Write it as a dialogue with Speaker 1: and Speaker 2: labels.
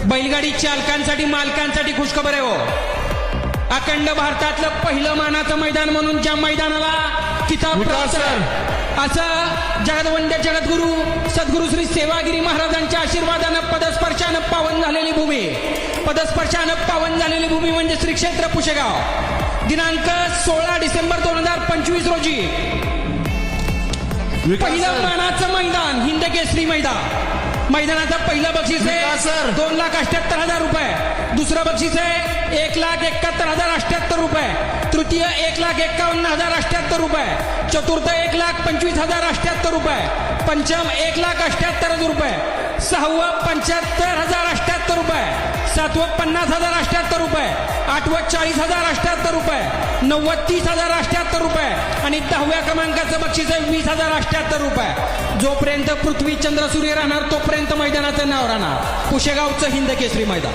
Speaker 1: बैलगाडी चालकांसाठी मालकांसाठी खुशखबर आहे हो. अखंड भारतातलं पहिलं मानाचं मैदान म्हणून ज्या मैदानाला किताब प्राप्त असं जगदवंद्य जगद्गुरु सद्गुरु श्री सेवागिरी महाराजांच्या आशीर्वादानं पदस्पर्शानं पावन झालेली भूमी, पदस्पर्शानं पावन झालेली भूमी म्हणजे श्री क्षेत्र पुशेगाव. दिनांक 16 डिसेंबर 2025 रोजी पहिलं मानाचं मैदान हिंद केसरी मैदान. मैदानाचं पहिलं बक्षीस आहे 2,78,000 रुपये. दुसरं बक्षीस आहे 1,71,078 रुपये. तृतीय 1,51,078 रुपये. चतुर्थ 1,25,078 रुपये. पंचम 1,78,000 रुपये. सहावं 75,078 रुपये. सातवं 50,078 रुपये. आठवं 40,078 रुपये. नववं 30,078 रुपये आणि 10व्या क्रमांकाचं बक्षीस आहे 20,078 रुपये. जोपर्यंत पृथ्वी चंद्र सूर्य राहणार तोपर्यंत मैदानाचं नाव राहणार पुशेगावचं हिंद केसरी मैदान.